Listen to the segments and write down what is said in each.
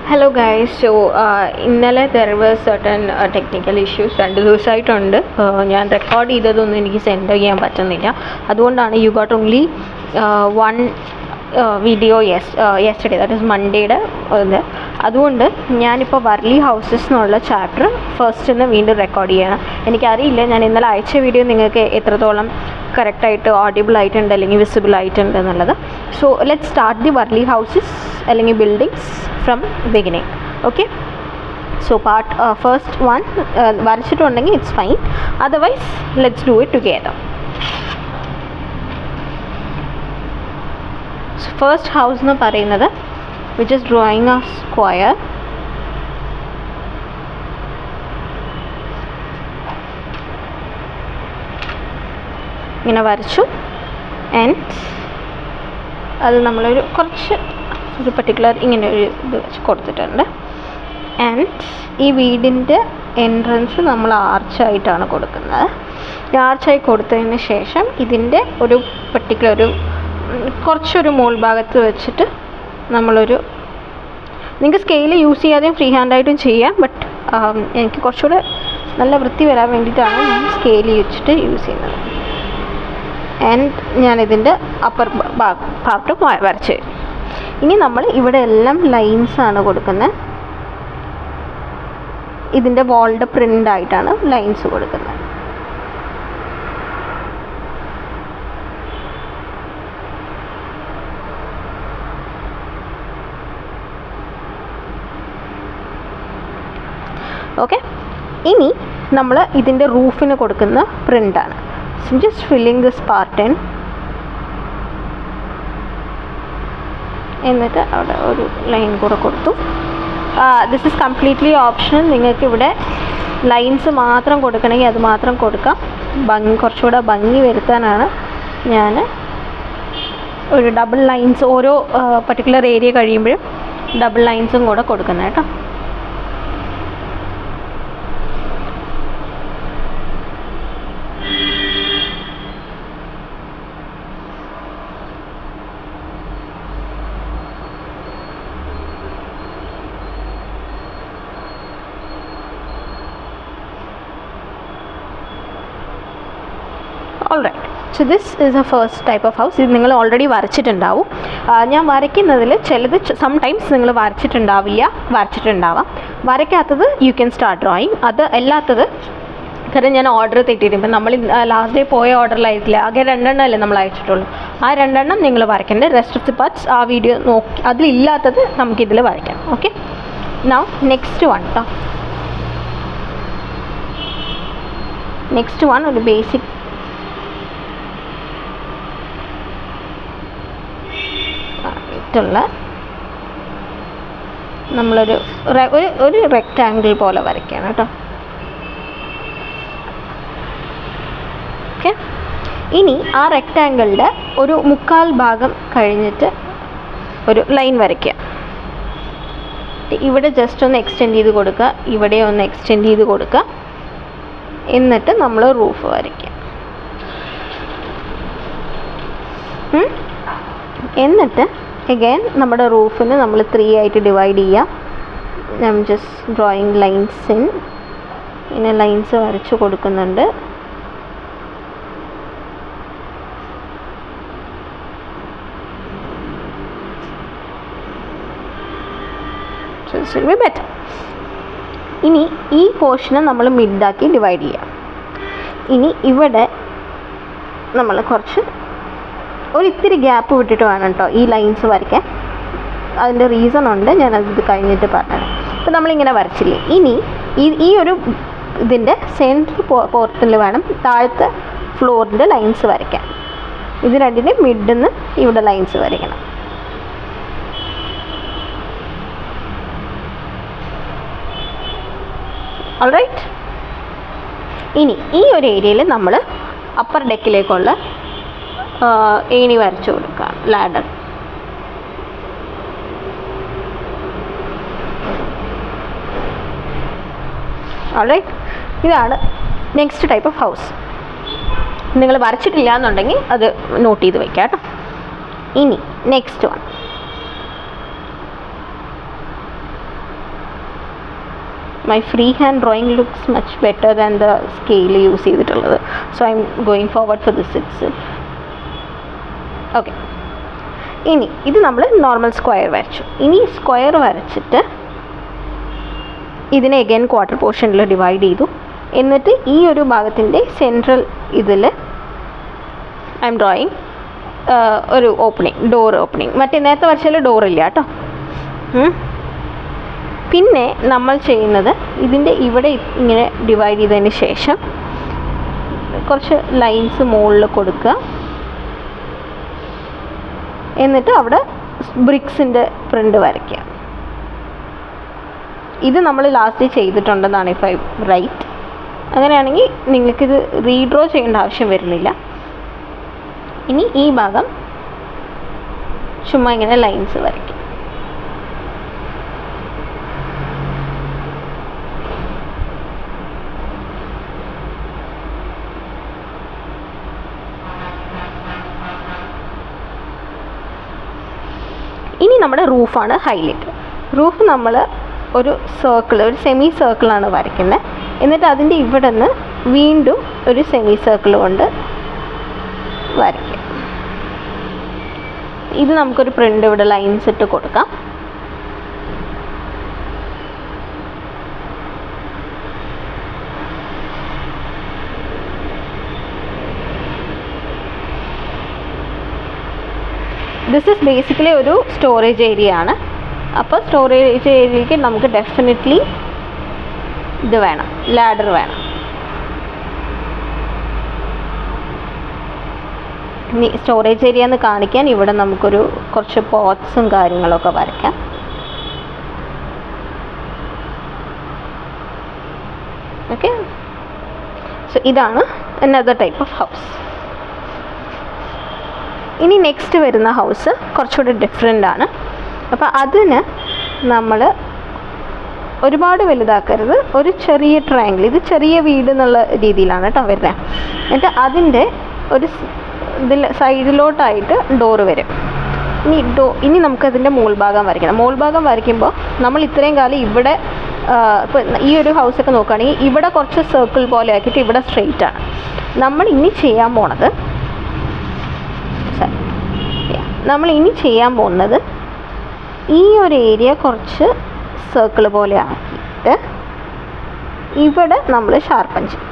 Hello guys, so ഇന്നലെ there were certain technical issues. 2 ദിവസമായിട്ടുണ്ട്. ഞാൻ record ചെയ്തതൊന്നും എനിക്ക് സെൻഡ് ചെയ്യാൻ പറ്റുന്നില്ല. അതുകൊണ്ടാണ് you got only one video yesterday, that is മൺഡേയുടെ ഇത്. അതുകൊണ്ട് ഞാനിപ്പോൾ വർലി ഹൗസസ് എന്നുള്ള ചാപ്റ്റർ ഫസ്റ്റിന്ന് വീണ്ടും റെക്കോർഡ് ചെയ്യണം. എനിക്കറിയില്ല ഞാൻ ഇന്നലെ അയച്ച വീഡിയോ നിങ്ങൾക്ക് എത്രത്തോളം കറക്റ്റായിട്ട് ഓഡിബിൾ ആയിട്ടുണ്ട് അല്ലെങ്കിൽ വിസിബിൾ ആയിട്ടുണ്ട് എന്നുള്ളത്. So let start the Warli houses അല്ലെങ്കിൽ buildings from beginning. Okay, so part first one വരച്ചിട്ടുണ്ടെങ്കിൽ it's fine, otherwise let's do it together. First house എന്ന് പറയുന്നത് which is drawing a square. ഇങ്ങനെ വരച്ചു ആൻഡ് അത് നമ്മളൊരു കുറച്ച് ഒരു പർട്ടിക്കുലർ ഇങ്ങനെ ഒരു ഇത് വെച്ച് കൊടുത്തിട്ടുണ്ട്. ആൻഡ് ഈ വീടിൻ്റെ എൻട്രൻസ് നമ്മൾ ആർച്ചായിട്ടാണ് കൊടുക്കുന്നത്. ആർച്ചായി കൊടുത്തതിന് ശേഷം ഇതിൻ്റെ ഒരു പർട്ടിക്കുലർ ഒരു കുറച്ചൊരു മോൾ ഭാഗത്ത് വെച്ചിട്ട് നമ്മളൊരു, നിങ്ങൾക്ക് സ്കെയിൽ യൂസ് ചെയ്യാതെയും ഫ്രീ ഹാൻഡായിട്ടും ചെയ്യാം, ബട്ട് എനിക്ക് കുറച്ചുകൂടെ നല്ല വൃത്തി വരാൻ വേണ്ടിയിട്ടാണ് ഞാൻ സ്കെയിൽ വെച്ചിട്ട് യൂസ് ചെയ്യുന്നത്. ആൻഡ് ഞാനിതിൻ്റെ അപ്പർ പാർട്ട് വരച്ച്. ഇനി നമ്മൾ ഇവിടെ എല്ലാം ലൈൻസാണ് കൊടുക്കുന്നത്. ഇതിൻ്റെ വാളിൻ്റെ പ്രിൻ്റായിട്ടാണ് ലൈൻസ് കൊടുക്കുന്നത്. ഓക്കെ, ഇനി നമ്മൾ ഇതിൻ്റെ റൂഫിന് കൊടുക്കുന്ന പ്രിൻ്റാണ്. Just filling this part in. എന്നിട്ട് അവിടെ ഒരു ലൈൻ കൂടെ കൊടുത്തു. This is completely optional. നിങ്ങൾക്ക് ഇവിടെ ലൈൻസ് മാത്രം കൊടുക്കണമെങ്കിൽ അത് മാത്രം കൊടുക്കാം. കുറച്ചുകൂടെ ഭംഗി വരുത്താനാണ് ഞാൻ ഒരു ഡബിൾ ലൈൻസ് ഓരോ പർട്ടിക്കുലർ ഏരിയ കഴിയുമ്പോഴും ഡബിൾ ലൈൻസും കൂടെ കൊടുക്കുന്നത് കേട്ടോ. Alright, so this is a first type of house. ഇത് നിങ്ങൾ ഓൾറെഡി വരച്ചിട്ടുണ്ടാവും. ഞാൻ വരയ്ക്കുന്നതിൽ ചിലത് സംടൈംസ് നിങ്ങൾ വരച്ചിട്ടുണ്ടാവാം. വരയ്ക്കാത്തത് യു ക്യാൻ സ്റ്റാർട്ട് ഡ്രോയിങ്. അത് അല്ലാത്തത് കാരണം ഞാൻ ഓർഡർ തെറ്റിയിട്ട്, ഇപ്പം നമ്മൾ ലാസ്റ്റ് ഡേ പോയ ഓർഡറിലായിട്ടില്ല, ആകെ 2 അല്ലേ നമ്മൾ അയച്ചിട്ടുള്ളൂ. ആ 2 നിങ്ങൾ വരയ്ക്കേണ്ടത്. റെസ്റ്റ് ഓഫ് ദി പാർട്സ് ആ വീഡിയോ നോക്കി അതിലില്ലാത്തത് നമുക്കിതിൽ വരയ്ക്കാം. ഓക്കെ, നൗ നെക്സ്റ്റ് വൺ കേട്ടോ. നെക്സ്റ്റ് വൺ ഒരു ബേസിക് നമ്മളൊരു ഒരു റെക്റ്റാങ്കിൾ പോലെ വരയ്ക്കുകയാണ് കേട്ടോ. ഓക്കെ, ഇനി ആ റെക്റ്റാങ്കിളിൻ്റെ ഒരു 1/4 ഭാഗം കഴിഞ്ഞിട്ട് ഒരു ലൈൻ വരയ്ക്കുക. ഇവിടെ ജസ്റ്റ് ഒന്ന് എക്സ്റ്റെൻഡ് ചെയ്ത് കൊടുക്കുക, ഇവിടെ ഒന്ന് എക്സ്റ്റെൻഡ് ചെയ്ത് കൊടുക്കുക. എന്നിട്ട് നമ്മൾ റൂഫ് വരയ്ക്കുക. എന്നിട്ട് അഗൈൻ നമ്മുടെ റൂഫിന് നമ്മൾ 3 ആയിട്ട് ഡിവൈഡ് ചെയ്യാം. ഞാൻ ജസ്റ്റ് ഡ്രോയിങ് ലൈൻസ് ഇൻ, ഇങ്ങനെ ലൈൻസ് വരച്ച് കൊടുക്കുന്നുണ്ട്. ബെറ്റർ. ഇനി ഈ പോർഷനെ നമ്മൾ മിഡാക്കി ഡിവൈഡ് ചെയ്യാം. ഇനി ഇവിടെ നമ്മൾ കുറച്ച് ഇത്തിരി ഗ്യാപ്പ് വിട്ടിട്ട് വേണം കേട്ടോ ഈ ലൈൻസ് വരയ്ക്കാൻ. അതിൻ്റെ റീസൺ ഉണ്ട്, ഞാനത് കഴിഞ്ഞിട്ട് പറഞ്ഞത്. അപ്പോൾ നമ്മളിങ്ങനെ വരച്ചില്ലേ, ഇനി ഈ ഒരു ഇതിൻ്റെ സെൻറ്റർ പോർഷനിൽ വേണം താഴത്തെ ഫ്ലോറിൻ്റെ ലൈൻസ് വരയ്ക്കാൻ. ഇത് രണ്ടിൻ്റെ മിഡിൽ നിന്ന് ഇവിടെ ലൈൻസ് വരയ്ക്കണം. ഓൾറൈറ്റ്, ഇനി ഈ ഒരു ഏരിയയിൽ നമ്മൾ അപ്പർ ഡെക്കിലേക്കുള്ള ഏണി വരച്ചു കൊടുക്കുക, ലാഡർ. ഓൾറൈറ്റ്, ഇതാണ് നെക്സ്റ്റ് ടൈപ്പ് ഓഫ് ഹൗസ്. നിങ്ങൾ വരച്ചിട്ടില്ല എന്നുണ്ടെങ്കിൽ അത് നോട്ട് ചെയ്ത് വയ്ക്കാം കേട്ടോ. ഇനി next one my free hand drawing looks much better than the scale use ചെയ്തിട്ടുള്ളത്. So I am going forward for this itself. Okay, ഇനി ഇത് നമ്മൾ നോർമൽ സ്ക്വയർ വരച്ചു. ഇനി സ്ക്വയർ വരച്ചിട്ട് ഇതിനെ അഗൈൻ ക്വാർട്ടർ പോർഷനിൽ ഡിവൈഡ് ചെയ്തു. എന്നിട്ട് ഈ ഒരു ഭാഗത്തിൻ്റെ സെൻട്രൽ ഇതിൽ ഐ എം ഡ്രോയിങ് ഒരു ഓപ്പണിങ്, ഡോർ ഓപ്പണിങ്. മറ്റേ നേരത്തെ വരച്ചാൽ ഡോറില്ല കേട്ടോ. പിന്നെ നമ്മൾ ചെയ്യുന്നത് ഇതിൻ്റെ ഇവിടെ ഇങ്ങനെ ഡിവൈഡ് ചെയ്തതിന് ശേഷം കുറച്ച് ലൈൻസ് മുകളിൽ കൊടുക്കുക. എന്നിട്ട് അവിടെ ബ്രിക്സിൻ്റെ പ്രിൻ്റ് വരയ്ക്കുക. ഇത് നമ്മൾ ലാസ്റ്റ് ചെയ്തിട്ടുണ്ടെന്നാണ് ഇഫ് ഐ റൈറ്റ്. അങ്ങനെയാണെങ്കിൽ നിങ്ങൾക്കിത് റീഡ്രോ ചെയ്യേണ്ട ആവശ്യം വരുന്നില്ല. ഇനി ഈ ഭാഗം ചുമ്മാ ഇങ്ങനെ ലൈൻസ് വരയ്ക്കും. ഇനി നമ്മുടെ റൂഫാണ് ഹൈലൈറ്റ്. റൂഫ് നമ്മൾ ഒരു സർക്കിൾ, ഒരു സെമി സർക്കിളാണ് വരയ്ക്കുന്നത്. എന്നിട്ട് അതിൻ്റെ ഇവിടെ നിന്ന് വീണ്ടും ഒരു സെമി സർക്കിൾ കൊണ്ട് വരയ്ക്കുക. ഇത് നമുക്കൊരു പ്രിൻ്റ് ഇവിടെ ലൈൻസ് ഇട്ട് കൊടുക്കാം. ദിസ് ഇസ് ബേസിക്കലി ഒരു സ്റ്റോറേജ് ഏരിയ ആണ്. അപ്പോൾ സ്റ്റോറേജ് ഏരിയയ്ക്ക് നമുക്ക് ഡെഫിനറ്റ്ലി ഇത് വേണം, ലാഡർ വേണം. ഇനി സ്റ്റോറേജ് ഏരിയ എന്ന് കാണിക്കാൻ ഇവിടെ നമുക്കൊരു കുറച്ച് പോട്ട്സും കാര്യങ്ങളൊക്കെ വരയ്ക്കാം. ഓക്കെ, സോ ഇതാണ് അനദർ ടൈപ്പ് ഓഫ് ഹൗസ്. ഇനി നെക്സ്റ്റ് വരുന്ന ഹൗസ് കുറച്ചുകൂടി ഡിഫറെൻ്റ് ആണ്. അപ്പോൾ അതിന് നമ്മൾ ഒരുപാട് വലുതാക്കരുത്, ഒരു ചെറിയ ട്രയാങ്കിൾ, ഇത് ചെറിയ വീട് എന്നുള്ള രീതിയിലാണ് കേട്ടോ വരുന്നത്. എന്നിട്ട് അതിൻ്റെ ഒരു ഇതിൽ സൈഡിലോട്ടായിട്ട് ഡോറ് വരും. ഇനി നമുക്കതിൻ്റെ മോൾഭാഗം വരയ്ക്കണം. മോൾഭാഗം വരയ്ക്കുമ്പോൾ നമ്മൾ ഇത്രയും കാലം ഇവിടെ ഇപ്പോൾ ഈ ഒരു ഹൗസൊക്കെ നോക്കുകയാണെങ്കിൽ ഇവിടെ കുറച്ച് സർക്കിൾ പോലെ ആക്കിയിട്ട് ഇവിടെ സ്ട്രെയിറ്റ് ആണ്. നമ്മൾ ഇനി ചെയ്യാൻ പോകുന്നത് ഈ ഒരു ഏരിയ കുറച്ച് സർക്കിൾ പോലെ ആക്കിയിട്ട് ഇവിടെ നമ്മൾ ഷാർപ്പൻ ചെയ്യും,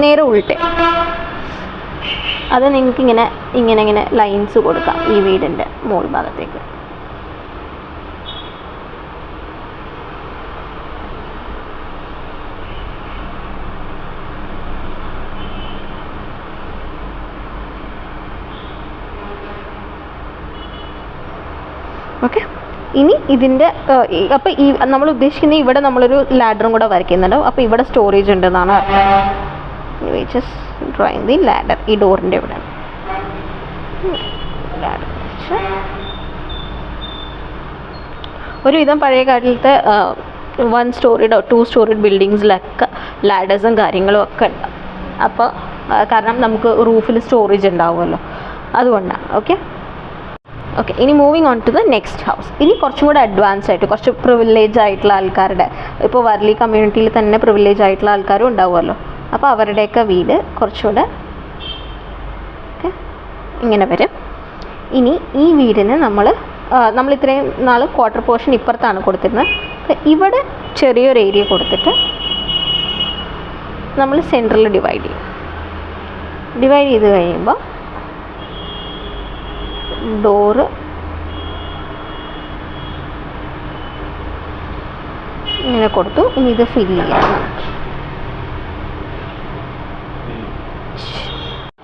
നേരെ ഉൾട്ടേ. അത് നിങ്ങൾക്ക് ഇങ്ങനെ ലൈൻസ് കൊടുക്കാം ഈ വീടിൻ്റെ മോൾ ഭാഗത്തേക്ക്. ഓക്കെ, ഇനി ഇതിൻ്റെ അപ്പോൾ ഈ നമ്മൾ ഉദ്ദേശിക്കുന്ന ഇവിടെ നമ്മളൊരു ലാഡറും കൂടെ വരയ്ക്കുന്നുണ്ട്. അപ്പോൾ ഇവിടെ സ്റ്റോറേജ് ഉണ്ടെന്നാണ് ജസ്റ്റ് ഡ്രോയിങ് ദി ലാഡർ. ഈ ഡോറിൻ്റെ ഇവിടെ ലാഡർ ഒരുവിധം പഴയ കാലത്തെ 1 സ്റ്റോറിഡോ 2 സ്റ്റോറിഡ് ബിൽഡിങ്സിലൊക്കെ ലാഡേഴ്സും കാര്യങ്ങളും ഒക്കെ ഉണ്ട്. അപ്പോൾ കാരണം നമുക്ക് റൂഫിൽ സ്റ്റോറേജ് ഉണ്ടാവുമല്ലോ, അതുകൊണ്ടാണ്. ഓക്കെ, ഇനി moving on to the next house. ഇനി കുറച്ചും കൂടെ അഡ്വാൻസ് ആയിട്ട് കുറച്ച് പ്രിവിലേജ് ആയിട്ടുള്ള ആൾക്കാരുടെ, ഇപ്പോൾ വർലി കമ്മ്യൂണിറ്റിയിൽ തന്നെ പ്രിവിലേജ് ആയിട്ടുള്ള ആൾക്കാരും ഉണ്ടാവുമല്ലോ. അപ്പോൾ അവരുടെയൊക്കെ വീട് കുറച്ചുകൂടെ ഇങ്ങനെ വരും. ഇനി ഈ വീടിന് നമ്മൾ ഇത്രയും നാൾ ക്വാർട്ടർ പോർഷൻ ഇപ്പുറത്താണ് കൊടുത്തിരുന്നത്. ഇവിടെ ചെറിയൊരു ഏരിയ കൊടുത്തിട്ട് നമ്മൾ സെൻറ്ററിൽ ഡിവൈഡ് ചെയ്ത് കഴിയുമ്പോൾ ഡോറ് ഇങ്ങനെ കൊടുത്തു. ഇനി ഇത് ഫില്ല് ചെയ്യണം.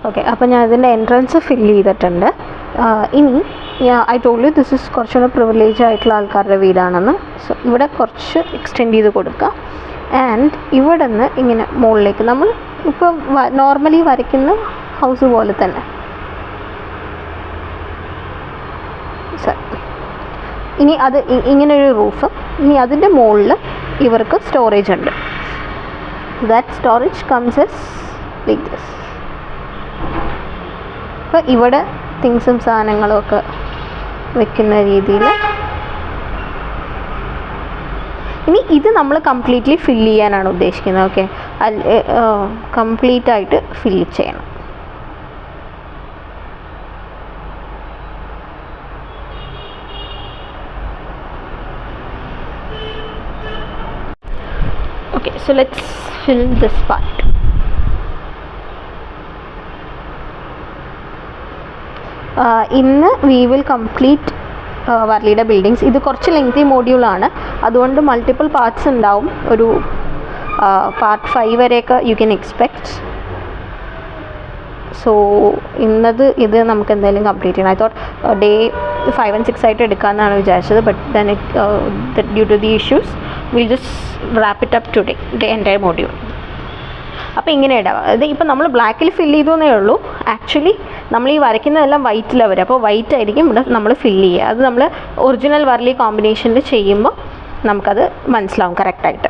ഓക്കെ, അപ്പോൾ ഞാൻ ഇതിൻ്റെ എൻട്രൻസ് ഫില്ല് ചെയ്തിട്ടുണ്ട്. ഇനി I told you this is കുറച്ചുകൂടെ പ്രിവിലേജ് ആയിട്ടുള്ള ആൾക്കാരുടെ വീടാണെന്ന്. സോ ഇവിടെ കുറച്ച് എക്സ്റ്റെൻഡ് ചെയ്ത് കൊടുക്കുക. ആൻഡ് ഇവിടെ നിന്ന് ഇങ്ങനെ മുകളിലേക്ക് നമ്മൾ ഇപ്പോൾ നോർമലി വരയ്ക്കുന്ന ഹൗസ് പോലെ തന്നെ. ഇനി അത് ഇങ്ങനൊരു റൂഫ്. ഇനി അതിൻ്റെ മുകളിൽ ഇവർക്ക് സ്റ്റോറേജ് ഉണ്ട്. That storage comes S like this. അപ്പോൾ ഇവിടെ തിങ്സും സാധനങ്ങളും ഒക്കെ വെക്കുന്ന രീതിയിൽ. ഇനി ഇത് നമ്മൾ കംപ്ലീറ്റ്ലി ഫില്ല് ചെയ്യാനാണ് ഉദ്ദേശിക്കുന്നത്. ഓക്കെ, കംപ്ലീറ്റ് ആയിട്ട് ഫില്ല് ചെയ്യണം. Okay, so let's fill this part. ഇന്ന് we will complete വർലിയുടെ ബിൽഡിങ്സ്. ഇത് കുറച്ച് ലെങ്തി മോഡ്യൂളാണ്, അതുകൊണ്ട് മൾട്ടിപ്പിൾ പാർട്സ് ഉണ്ടാവും. ഒരു പാർട്ട് 5 വരെയൊക്കെ യു ക്യാൻ എക്സ്പെക്റ്റ്. സോ ഇത് നമുക്ക് എന്തായാലും കംപ്ലീറ്റ് ചെയ്യണം. ഐ തോട്ട് ഡേ 5 and 6 ആയിട്ട് എടുക്കാമെന്നാണ് വിചാരിച്ചത്, but then due to the issues will just wrap it up today the entire module. അപ്പോൾ ഇങ്ങനെ ഇടാം. അത് ഇപ്പോൾ നമ്മൾ ബ്ലാക്കിൽ ഫില്ല് ചെയ്തേ ഉള്ളൂ. ആക്ച്വലി നമ്മൾ ഈ വരയ്ക്കുന്നതെല്ലാം വൈറ്റിലാണ് വരും, അപ്പോൾ വൈറ്റ് ആയിരിക്കും ഇവിടെ നമ്മൾ ഫില്ല് ചെയ്യുക. അത് നമ്മൾ ഒറിജിനൽ വർലി കോമ്പിനേഷനിൽ ചെയ്യുമ്പോൾ നമുക്കത് മനസ്സിലാവും കറക്റ്റായിട്ട്.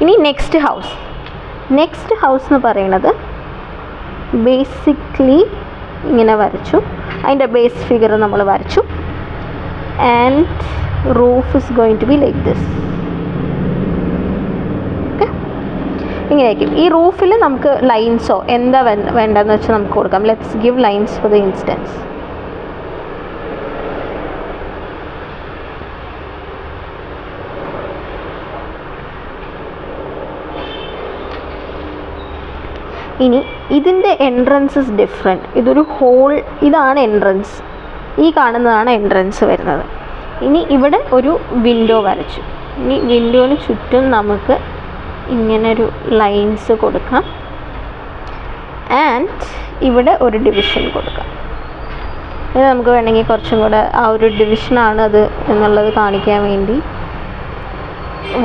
ഇനി നെക്സ്റ്റ് ഹൗസ് എന്ന് പറയുന്നത് ബേസിക്കലി ഇങ്ങനെ വരച്ചു. അതിൻ്റെ ബേസ് ഫിഗർ നമ്മൾ വരച്ചു. And roof is going to be like this. ഇങ്ങനെയായിരിക്കും. ഈ റൂഫിൽ നമുക്ക് ലൈൻസോ എന്താ വേണ്ടതെന്ന് വെച്ചാൽ നമുക്ക് കൊടുക്കാം. Let's give lines for the instance. ഇനി ഇതിൻ്റെ എൻട്രൻസ് ഡിഫറെൻറ്റ്. ഇതൊരു ഹോൾ, ഇതാണ് എൻട്രൻസ്, ഈ കാണുന്നതാണ് എൻട്രൻസ് വരുന്നത്. ഇനി ഇവിടെ ഒരു വിൻഡോ വരച്ചു. ഇനി വിൻഡോന് ചുറ്റും നമുക്ക് ഇങ്ങനൊരു ലൈൻസ് കൊടുക്കാം. ആൻഡ് ഇവിടെ ഒരു ഡിവിഷൻ കൊടുക്കാം. ഇത് നമുക്ക് വേണമെങ്കിൽ കുറച്ചും കൂടെ ആ ഒരു ഡിവിഷനാണ് അത് എന്നുള്ളത് കാണിക്കാൻ വേണ്ടി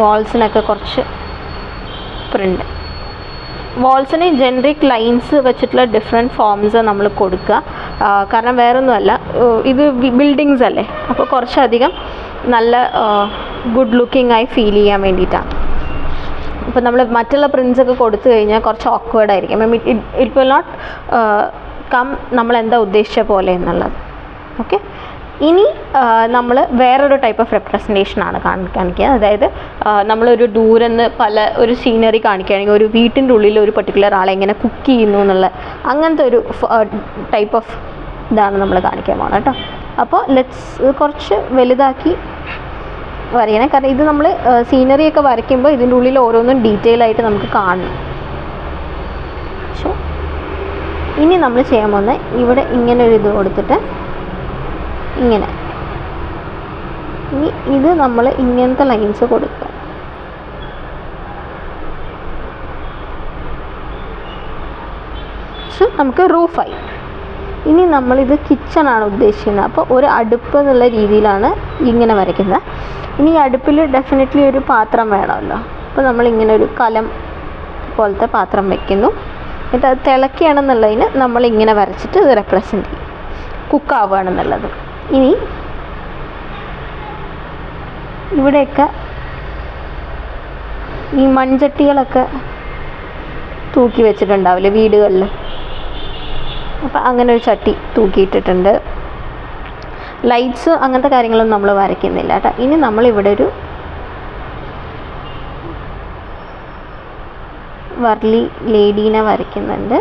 വാൾസിനൊക്കെ കുറച്ച് പ്രിൻ്റ്. വാൾസിന് ജനറിക് ലൈൻസ് വെച്ചിട്ടുള്ള ഡിഫറെൻറ്റ് ഫോംസ് നമ്മൾ കൊടുക്കുക. കാരണം വേറൊന്നുമല്ല, ഇത് ബിൽഡിങ്സ് അല്ലേ, അപ്പോൾ കുറച്ചധികം നല്ല ഗുഡ് ലുക്കിംഗ് ആയി ഫീൽ ചെയ്യാൻ വേണ്ടിയിട്ടാണ്. ഇപ്പോൾ നമ്മൾ മറ്റുള്ള പ്രിൻസൊക്കെ കൊടുത്തു കഴിഞ്ഞാൽ കുറച്ച് ഓക്വേർഡ് ആയിരിക്കും. ഇറ്റ് വിൽ നോട്ട് കം നമ്മൾ എന്താ ഉദ്ദേശിച്ച പോലെ എന്നുള്ളത്. ഓക്കെ, ഇനി നമ്മൾ വേറൊരു ടൈപ്പ് ഓഫ് റെപ്രസെൻറ്റേഷനാണ് കാണിക്കുക. അതായത് നമ്മളൊരു ദൂരെന്ന് ഒരു സീനറി കാണിക്കുകയാണെങ്കിൽ ഒരു വീട്ടിൻ്റെ ഉള്ളിൽ ഒരു പർട്ടിക്കുലർ ആളെ എങ്ങനെ കുക്ക് ചെയ്യുന്നു എന്നുള്ള അങ്ങനത്തെ ഒരു ടൈപ്പ് ഓഫ് ഇതാണ് നമ്മൾ കാണിക്കാൻ പോകുന്നത് കേട്ടോ. അപ്പോൾ കുറച്ച് വലുതാക്കി വരയണം. കാരണം ഇത് നമ്മൾ സീനറിയൊക്കെ വരയ്ക്കുമ്പോൾ ഇതിൻ്റെ ഉള്ളിൽ ഓരോന്നും ഡീറ്റെയിൽ ആയിട്ട് നമുക്ക് കാണണം. സോ ഇനി നമ്മൾ ചെയ്യാൻ പോകുന്നത് ഇവിടെ ഇങ്ങനെ ഒരു ഇത് കൊടുത്തിട്ട് ഇങ്ങനെ, ഇനി ഇത് നമ്മൾ ഇങ്ങനത്തെ ലൈൻസ് കൊടുക്കുക. സോ നമുക്ക് റൂഫായി. ഇനി നമ്മളിത് കിച്ചണാണ് ഉദ്ദേശിക്കുന്നത്. അപ്പോൾ ഒരു അടുപ്പ് എന്നുള്ള രീതിയിലാണ് ഇങ്ങനെ വരയ്ക്കുന്നത്. ഇനി ഈ അടുപ്പിൽ ഡെഫിനറ്റ്ലി ഒരു പാത്രം വേണമല്ലോ. അപ്പോൾ നമ്മളിങ്ങനെ ഒരു കലം പോലത്തെ പാത്രം വയ്ക്കുന്നു. എന്നിട്ട് അത് തിളക്കുകയാണെന്നുള്ളതിന് നമ്മളിങ്ങനെ വരച്ചിട്ട് ഇത് റെപ്രസെൻറ്റ് ചെയ്യും, കുക്കാവുകയാണെന്നുള്ളത്. ഇനി ഇവിടെയൊക്കെ ഈ മൺചട്ടികളൊക്കെ തൂക്കി വെച്ചിട്ടുണ്ടാവില്ലേ വീടുകളിൽ, അപ്പം അങ്ങനെ ഒരു ചട്ടി തൂക്കിയിട്ടിട്ടുണ്ട്. ലൈറ്റ്സ് അങ്ങനത്തെ കാര്യങ്ങളൊന്നും നമ്മൾ വരയ്ക്കുന്നില്ല കേട്ടോ. ഇനി നമ്മളിവിടെ ഒരു വർലി ലേഡീനെ വരയ്ക്കുന്നുണ്ട്.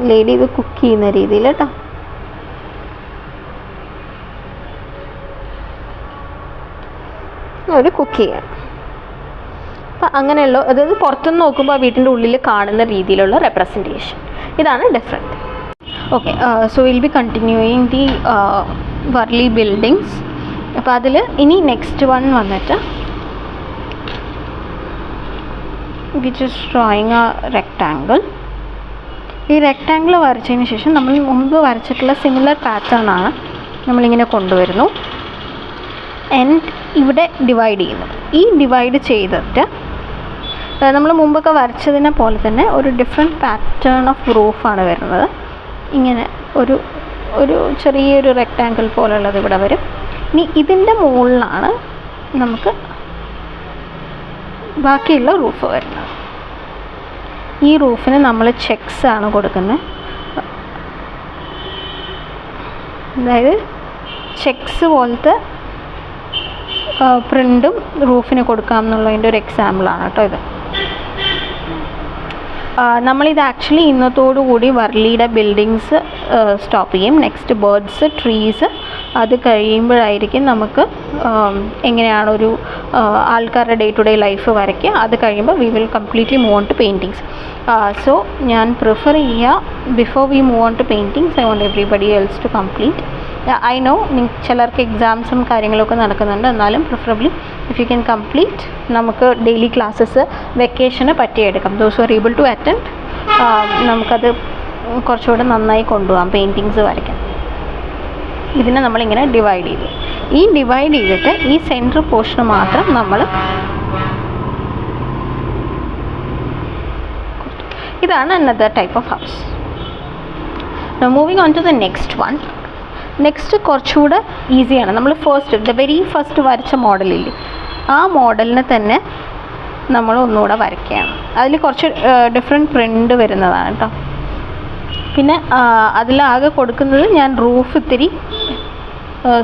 ലേഡി ഇത് കുക്ക് ചെയ്യുന്ന രീതിയിൽ കേട്ടോ. ഒരു കുക്ക് ചെയ്യാം. അപ്പം അങ്ങനെയുള്ള, അതായത് പുറത്തുനിന്ന് നോക്കുമ്പോൾ ആ വീട്ടിൻ്റെ ഉള്ളിൽ കാണുന്ന രീതിയിലുള്ള റെപ്രസെൻറ്റേഷൻ, ഇതാണ് different. Okay, so will be continuing the Warli buildings. അപ്പോൾ അതിൽ ഇനി നെക്സ്റ്റ് വൺ വന്നിട്ട് which is drawing A rectangle. ഈ റെക്ടാങ്കിൾ വരച്ചതിന് ശേഷം നമ്മൾ മുമ്പ് വരച്ചിട്ടുള്ള സിമിലർ പാറ്റേൺ ആണ് നമ്മളിങ്ങനെ കൊണ്ടുവരുന്നു. ആൻഡ് ഇവിടെ ഡിവൈഡ് ചെയ്യുന്നു. ഈ ഡിവൈഡ് ചെയ്തിട്ട് നമ്മൾ മുമ്പൊക്കെ വരച്ചതിനെ പോലെ തന്നെ ഒരു ഡിഫറെൻറ്റ് പാറ്റേൺ ഓഫ് റൂഫാണ് വരുന്നത്. ഇങ്ങനെ ഒരു ചെറിയൊരു റെക്ടാങ്കിൾ പോലുള്ളത് ഇവിടെ വരും. ഇനി ഇതിൻ്റെ മുകളിലാണ് നമുക്ക് ബാക്കിയുള്ള റൂഫ് വരുന്നത്. ഈ റൂഫിന് നമ്മൾ ചെക്സ് ആണ് കൊടുക്കുന്നത്. അതായത് ചെക്സ് പോലത്തെ പ്രിൻറ്റും റൂഫിന് കൊടുക്കാം എന്നുള്ളതിൻ്റെ ഒരു എക്സാമ്പിളാണ് കേട്ടോ ഇത്. നമ്മളിത് ആക്ച്വലി ഇന്നത്തോടു കൂടി വർലിയുടെ ബിൽഡിങ്സ് സ്റ്റോപ്പ് ചെയ്യും. നെക്സ്റ്റ് ബേർഡ്സ്, ട്രീസ്, അത് കഴിയുമ്പോഴായിരിക്കും നമുക്ക് എങ്ങനെയാണ് ഒരു ആൾക്കാരുടെ ഡേ ടു ഡേ ലൈഫ് വരയ്ക്കുക. അത് കഴിയുമ്പോൾ we will completely move on to paintings. So ഞാൻ പ്രിഫർ ചെയ്യുക before we move on to paintings I want everybody else to complete. I know ചിലർക്ക് എക്സാംസും കാര്യങ്ങളൊക്കെ നടക്കുന്നുണ്ട്, എന്നാലും preferably if you can complete നമുക്ക് ഡെയിലി ക്ലാസ്സസ് വെക്കേഷന് പറ്റിയെടുക്കാം. Those are able to attend നമുക്കത് കുറച്ചുകൂടെ നന്നായി കൊണ്ടുപോകാം പെയിൻറ്റിങ്സ് വരയ്ക്കാൻ. ഇതിനെ നമ്മളിങ്ങനെ ഡിവൈഡ് ചെയ്തു. ഈ ഡിവൈഡ് ചെയ്തിട്ട് ഈ സെൻറ്റർ പോർഷൻ മാത്രം നമ്മൾ ഇതാണ് another type of house. Now moving on to the next one. Next കുറച്ചുകൂടെ ഈസിയാണ്. നമ്മൾ ദ വെരി ഫസ്റ്റ് വരച്ച മോഡലില്ലേ, ആ മോഡലിനെ തന്നെ നമ്മൾ ഒന്നുകൂടെ വരയ്ക്കുകയാണ്. അതിൽ കുറച്ച് ഡിഫറെൻറ്റ് പ്രിൻ്റ് വരുന്നതാണ് കേട്ടോ. പിന്നെ അതിലാകെ കൊടുക്കുന്നത് ഞാൻ റൂഫ് ഇത്തിരി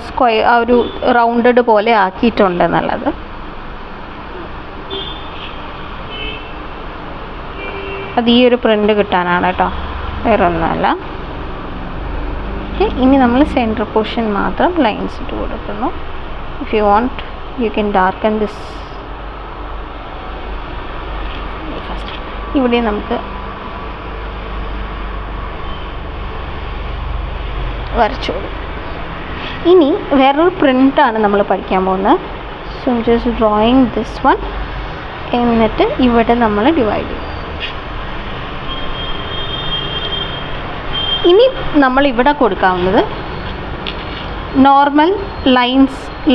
സ്ക്വയർ ആ ഒരു റൗണ്ടഡ് പോലെ ആക്കിയിട്ടുണ്ട് എന്നുള്ളത്. അത് ഈ ഒരു പ്രിൻ്റ് കിട്ടാനാണ് കേട്ടോ, വേറെ ഒന്നുമല്ല. ഇനി നമ്മൾ സെൻറ്റർ പോർഷൻ മാത്രം ലൈൻസ് ഇട്ട് കൊടുക്കുന്നു. If you want you can darken this. ഇവിടെ നമുക്ക് വരച്ചു കൊടുക്കും. ഇനി വേറൊരു പ്രിൻ്റാണ് നമ്മൾ പഠിക്കാൻ പോകുന്നത്. So just drawing this one. എന്നിട്ട് ഇവിടെ നമ്മൾ ഡിവൈഡ് ചെയ്യും. ഇനി നമ്മൾ ഇവിടെ കൊടുക്കാവുന്നത് നോർമൽ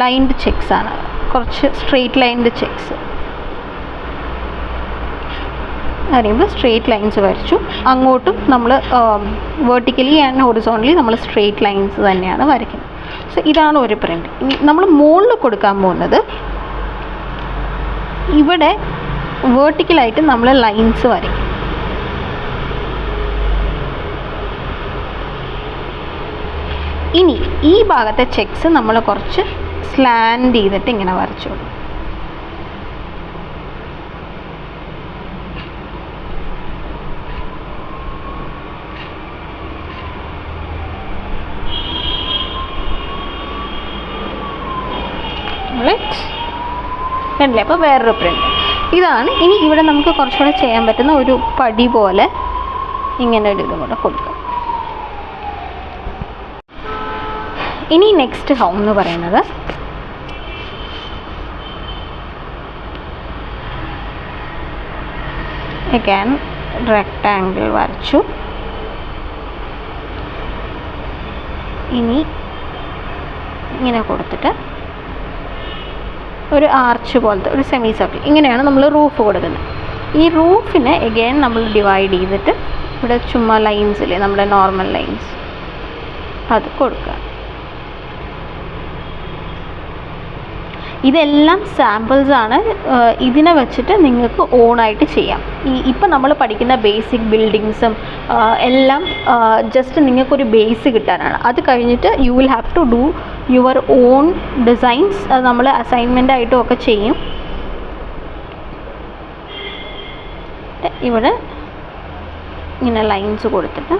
ലൈൻഡ് ചെക്സ് ആണ്. കുറച്ച് സ്ട്രെയിറ്റ് ലൈൻഡ് ചെക്സ് അറിയുമ്പോൾ സ്ട്രെയിറ്റ് ലൈൻസ് വരച്ചു. അങ്ങോട്ടും നമ്മൾ വെർട്ടിക്കലി ആൻഡ് ഹൊറിസോണ്ടലി നമ്മൾ സ്ട്രെയിറ്റ് ലൈൻസ് തന്നെയാണ് വരയ്ക്കുന്നത്. സോ ഇതാണ് ഒരു പ്രിൻ്റ്. ഇനി നമ്മൾ മുകളിൽ കൊടുക്കാൻ പോകുന്നത് ഇവിടെ വെർട്ടിക്കലായിട്ട് നമ്മൾ ലൈൻസ് വരയ്ക്കും. ഇനി ഈ ഭാഗത്തെ ചെക്സ് നമ്മൾ കുറച്ച് സ്ലാൻഡ് ചെയ്തിട്ട് ഇങ്ങനെ വരച്ചു കൊടുക്കും. കണ്ടില്ലേ? അപ്പോൾ വേറൊരു പ്രിൻ്റ് ഇതാണ്. ഇനി ഇവിടെ നമുക്ക് കുറച്ചുകൂടെ ചെയ്യാൻ പറ്റുന്ന ഒരു പടി പോലെ ഇങ്ങനെ ഒരു ഇതും കൂടെ കൊടുക്കാം. ഇനി നെക്സ്റ്റ് ഹോം എന്ന് പറയുന്നത് അഗൈൻ റെക്ടാങ്കിൾ വരച്ചു. ഇനി ഇങ്ങനെ കൊടുത്തിട്ട് ഒരു ആർച്ച് പോലത്തെ ഒരു സെമി സർക്കിൾ, ഇങ്ങനെയാണ് നമ്മൾ റൂഫ് കൊടുക്കുന്നത്. ഈ റൂഫിനെ അഗൈൻ നമ്മൾ ഡിവൈഡ് ചെയ്തിട്ട് ഇവിടെ ചുമ്മാ ലൈൻസില്ലേ, നമ്മുടെ നോർമൽ ലൈൻസ്, അത് കൊടുക്കുക. ഇതെല്ലാം സാമ്പിൾസാണ്. ഇതിനെ വെച്ചിട്ട് നിങ്ങൾക്ക് ഓണായിട്ട് ചെയ്യാം. ഇപ്പം നമ്മൾ പഠിക്കുന്ന ബേസിക് ബിൽഡിങ്സും എല്ലാം ജസ്റ്റ് നിങ്ങൾക്കൊരു ബേസ് കിട്ടാനാണ്. അത് കഴിഞ്ഞിട്ട് you will have to do your own designs. അത് നമ്മൾ അസൈൻമെൻ്റ് ആയിട്ടും ഒക്കെ ചെയ്യും. ഇവിടെ ഇങ്ങനെ ലൈൻസ് കൊടുത്തിട്ട്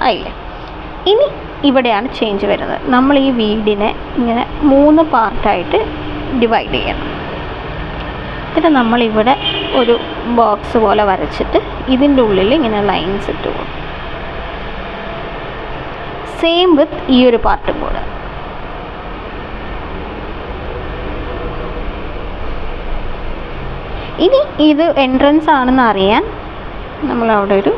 ആയില്ലേ. ഇനി ഇവിടെയാണ് ചേഞ്ച് വരുന്നത്. നമ്മൾ ഈ വീടിനെ ഇങ്ങനെ 3 പാർട്ടായിട്ട് ഡിവൈഡ് ചെയ്യണം. എന്നിട്ട് നമ്മളിവിടെ ഒരു ബോക്സ് പോലെ വരച്ചിട്ട് ഇതിൻ്റെ ഉള്ളിൽ ഇങ്ങനെ ലൈൻസ് ഇട്ട് കൊടുക്കും. സെയിം വിത്ത് ഈ ഒരു പാർട്ടും കൂടെ. ഇനി ഇത് എൻട്രൻസ് ആണെന്ന് അറിയാൻ നമ്മളവിടെ ഒരു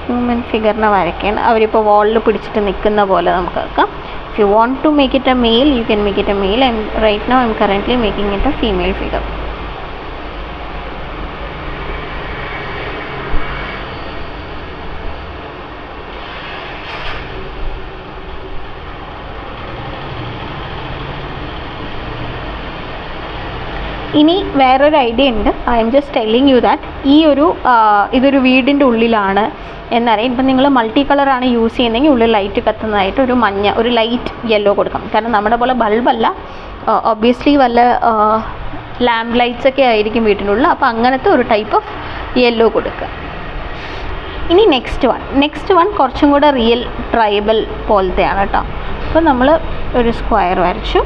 ഹ്യൂമൻ ഫിഗറിനെ വരയ്ക്കണം. അവരിപ്പോൾ വാളിൽ പിടിച്ചിട്ട് നിൽക്കുന്ന പോലെ നമുക്ക് ആക്കാം. If you want to make it a male you can make it a male. Right now I am currently making it a female figure. ഇനി വേറൊരു ഐഡിയ ഉണ്ട്. I am just telling you that ഇതൊരു വീടിൻ്റെ ഉള്ളിലാണ് എന്നറിയാം. ഇപ്പം നിങ്ങൾ multi കളറാണ് യൂസ് ചെയ്യുന്നതെങ്കിൽ ഉള്ളിൽ ലൈറ്റ് കത്തുന്നതായിട്ട് ഒരു ലൈറ്റ് യെല്ലോ കൊടുക്കാം. കാരണം നമ്മുടെ പോലെ ബൾബല്ല, ഒബ്വിയസ്ലി വല്ല ലാമ്പ് ലൈറ്റ്സ് ഒക്കെ ആയിരിക്കും വീട്ടിനുള്ളിൽ. അപ്പോൾ അങ്ങനത്തെ ഒരു ടൈപ്പ് ഓഫ് യെല്ലോ കൊടുക്കുക. ഇനി നെക്സ്റ്റ് വൺ കുറച്ചും കൂടെ റിയൽ ട്രൈബൽ പോലത്തെയാണ് കേട്ടോ. അപ്പോൾ നമ്മൾ ഒരു സ്ക്വയർ വരച്ചു.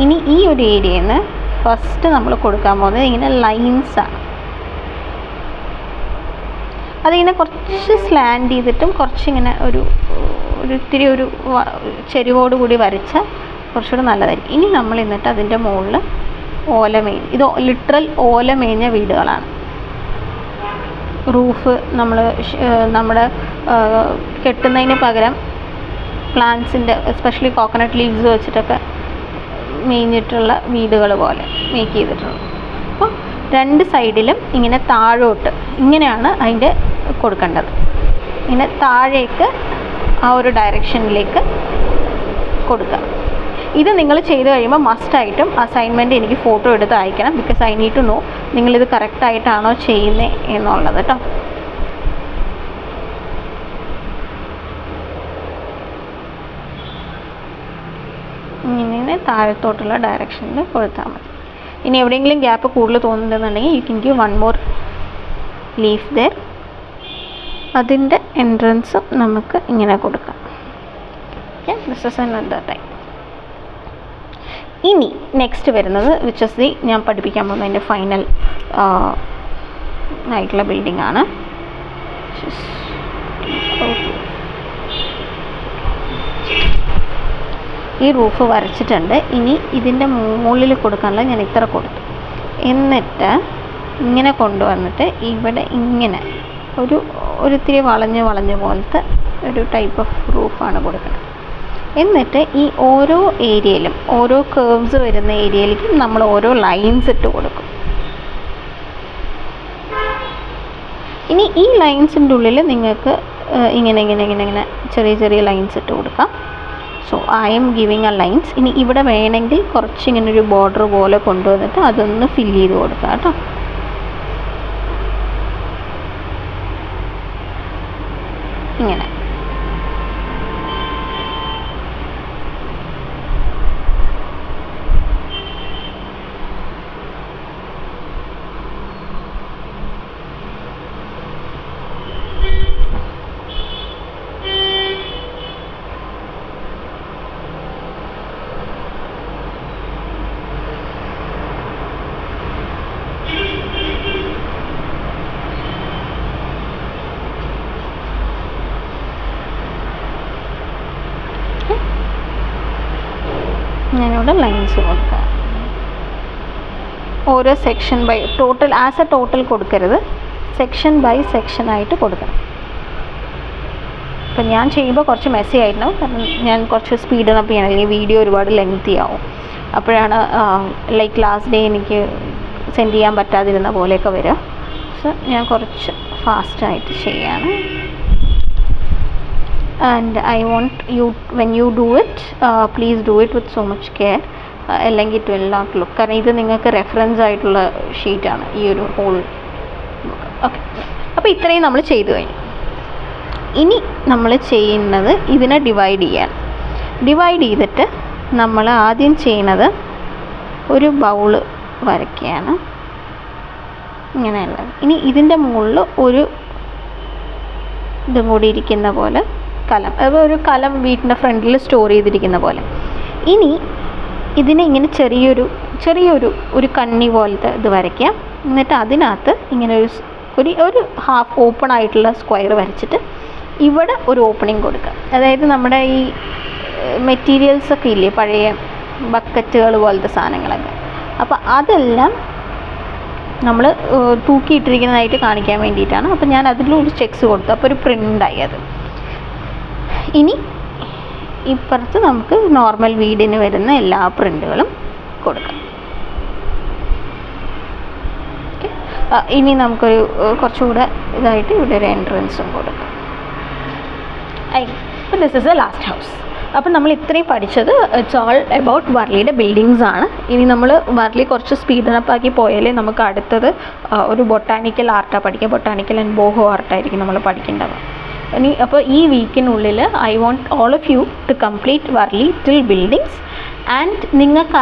ഇനി ഈ ഒരു ഏരിയയിൽ നിന്ന് ഫസ്റ്റ് നമ്മൾ കൊടുക്കാൻ പോകുന്നത് ഇങ്ങനെ ലൈൻസാണ്. അതിങ്ങനെ കുറച്ച് സ്ലാൻഡ് ചെയ്തിട്ടും കുറച്ചിങ്ങനെ ഇത്തിരി ചെരിവോട് കൂടി വരച്ചാൽ കുറച്ചുകൂടി നല്ലതായിരിക്കും. ഇനി നമ്മൾ എന്നിട്ട് അതിൻ്റെ മുകളിൽ ഇത് ലിറ്ററൽ ഓല മേഞ്ഞ വീടുകളാണ്. റൂഫ് നമ്മുടെ കെട്ടുന്നതിന് പകരം പ്ലാന്റ്സിൻ്റെ എസ്പെഷ്യലി കോക്കനട്ട് ലീവ്സ് വെച്ചിട്ടൊക്കെ മേഞ്ഞിട്ടുള്ള വീടുകൾ പോലെ മേക്ക് ചെയ്തിട്ടുള്ളത്. അപ്പോൾ രണ്ട് സൈഡിലും ഇങ്ങനെ താഴോട്ട് ഇങ്ങനെയാണ് അതിൻ്റെ കൊടുക്കേണ്ടത്. ഇങ്ങനെ താഴേക്ക് ആ ഒരു ഡയറക്ഷനിലേക്ക് കൊടുക്കുക. ഇത് നിങ്ങൾ ചെയ്ത് കഴിയുമ്പോൾ മസ്റ്റായിട്ടും അസൈൻമെൻറ്റ് എനിക്ക് ഫോട്ടോ എടുത്ത് അയക്കണം. Because I need to know നിങ്ങളിത് കറക്റ്റായിട്ടാണോ ചെയ്യുന്നത് എന്നുള്ളത് കേട്ടോ. ഇങ്ങനെ താഴത്തോട്ടുള്ള ഡയറക്ഷനിൽ കൊടുത്താൽ മതി. ഇനി എവിടെയെങ്കിലും ഗ്യാപ്പ് കൂടുതൽ തോന്നുന്നുണ്ടെന്നുണ്ടെങ്കിൽ you can give one more leaf there. അതിൻ്റെ എൻട്രൻസും നമുക്ക് ഇങ്ങനെ കൊടുക്കാം. Okay, this is another type. ഇനി നെക്സ്റ്റ് വരുന്നത് വിച്ച് ഇസ് ഞാൻ പഠിപ്പിക്കാൻ പോകുന്നത് അതിൻ്റെ ഫൈനൽ ആയിട്ടുള്ള ബിൽഡിംഗ് ആണ്. ഈ റൂഫ് വരച്ചിട്ടുണ്ട്. ഇനി ഇതിൻ്റെ മുകളിൽ കൊടുക്കാനുള്ള ഞാൻ ഇത്ര കൊടുത്തു. എന്നിട്ട് ഇങ്ങനെ കൊണ്ടുവന്നിട്ട് ഇവിടെ ഇങ്ങനെ ഒരിത്തിരി വളഞ്ഞ് പോലത്തെ ഒരു ടൈപ്പ് ഓഫ് റൂഫാണ് കൊടുക്കുന്നത്. എന്നിട്ട് ഈ ഓരോ ഏരിയയിലും ഓരോ കേർവ്സ് വരുന്ന ഏരിയയിലേക്കും നമ്മൾ ഓരോ ലൈൻസ് ഇട്ട് കൊടുക്കും. ഇനി ഈ ലൈൻസിൻ്റെ ഉള്ളിൽ നിങ്ങൾക്ക് ഇങ്ങനെ ചെറിയ ലൈൻസ് ഇട്ട് കൊടുക്കാം. So I M giving A lines. ഇനി ഇവിടെ വേണമെങ്കിൽ കുറച്ചിങ്ങനൊരു ബോർഡർ പോലെ കൊണ്ടുവന്നിട്ട് അതൊന്ന് ഫില്ല് ചെയ്ത് കൊടുക്കാം കേട്ടോ. ഇങ്ങനെ ഞാനിവിടെ ലൈൻസ് കൊടുക്കാം. ഓരോ section by total as a total കൊടുക്കരുത്, സെക്ഷൻ ബൈ സെക്ഷൻ ആയിട്ട് കൊടുക്കണം. ഇപ്പം ഞാൻ ചെയ്യുമ്പോൾ കുറച്ച് മെസ്സി ആയിരുന്നു. കാരണം ഞാൻ കുറച്ച് സ്പീഡ് അപ്പ് ചെയ്യണം, അല്ലെങ്കിൽ വീഡിയോ ഒരുപാട് ലെങ്തി ആവും. അപ്പോഴാണ് ലൈക്ക് ലാസ്റ്റ് ഡേ എനിക്ക് സെൻഡ് ചെയ്യാൻ പറ്റാതിരുന്ന പോലെയൊക്കെ വരിക. സോ ഞാൻ കുറച്ച് ഫാസ്റ്റായിട്ട് ചെയ്യാണ്. And I want you, when you do it, please do it with so much care. അല്ലെങ്കിൽ it will not look. കാരണം ഇത് നിങ്ങൾക്ക് റെഫറൻസ് ആയിട്ടുള്ള ഷീറ്റാണ് ഈ ഒരു ഹോൾ. ഓക്കെ, അപ്പോൾ ഇത്രയും നമ്മൾ ചെയ്തു കഴിഞ്ഞു. ഇനി നമ്മൾ ചെയ്യുന്നത് ഇതിനെ ഡിവൈഡ് ചെയ്തിട്ട് നമ്മൾ ആദ്യം ചെയ്യുന്നത് ഒരു ബൗള് വരയ്ക്കുകയാണ് ഇങ്ങനെയുള്ളത്. ഇനി ഇതിൻ്റെ മുകളിൽ ഒരു ഇതും കൂടി ഇരിക്കുന്ന പോലെ കലം, ഒരു കലം വീട്ടിൻ്റെ ഫ്രണ്ടിൽ സ്റ്റോർ ചെയ്തിരിക്കുന്ന പോലെ. ഇനി ഇതിനെ ഇങ്ങനെ ചെറിയൊരു കണ്ണി പോലത്തെ ഇത് വരയ്ക്കാം. എന്നിട്ട് അതിനകത്ത് ഇങ്ങനെ ഒരു ഹാഫ് ഓപ്പൺ ആയിട്ടുള്ള സ്ക്വയർ വരച്ചിട്ട് ഇവിടെ ഒരു ഓപ്പണിങ് കൊടുക്കുക. അതായത് നമ്മുടെ ഈ മെറ്റീരിയൽസൊക്കെ ഇല്ലേ, പഴയ ബക്കറ്റുകൾ പോലത്തെ സാധനങ്ങളൊക്കെ, അപ്പോൾ അതെല്ലാം നമ്മൾ തൂക്കിയിട്ടിരിക്കുന്നതായിട്ട് കാണിക്കാൻ വേണ്ടിയിട്ടാണ്. അപ്പോൾ ഞാൻ അതിലൊരു ചെക്സ് കൊടുത്തു, അപ്പോൾ ഒരു പ്രിൻ്റായി അത്. ഇനി ഇപ്പുറത്ത് നമുക്ക് നോർമൽ വീടിന് വരുന്ന എല്ലാ പ്രിൻ്റുകളും കൊടുക്കാം. ഓക്കെ, ഇനി നമുക്കൊരു കുറച്ചുകൂടെ ഇതായിട്ട് ഇവിടെ ഒരു എൻട്രൻസും കൊടുക്കാം. അപ്പോൾ this is A last house. അപ്പം നമ്മൾ ഇത്രയും പഠിച്ചത് ഇറ്റ്സ് ഓൾ അബൌട്ട് വർലിയുടെ ബിൽഡിങ്സ് ആണ്. ഇനി നമ്മൾ വർലി കുറച്ച് സ്പീഡപ്പ് ആക്കി പോയാലേ നമുക്ക് അടുത്തത് ഒരു ബൊട്ടാനിക്കൽ ആർട്ടാണ് പഠിക്കുക. ബൊട്ടാനിക്കൽ ആൻഡ് ബോഹോ ആർട്ടായിരിക്കും നമ്മൾ പഠിക്കേണ്ടത്. ഇനി അപ്പോൾ ഈ വീക്കിനുള്ളിൽ I want all of you to complete Warli till buildings. And നിങ്ങൾക്ക്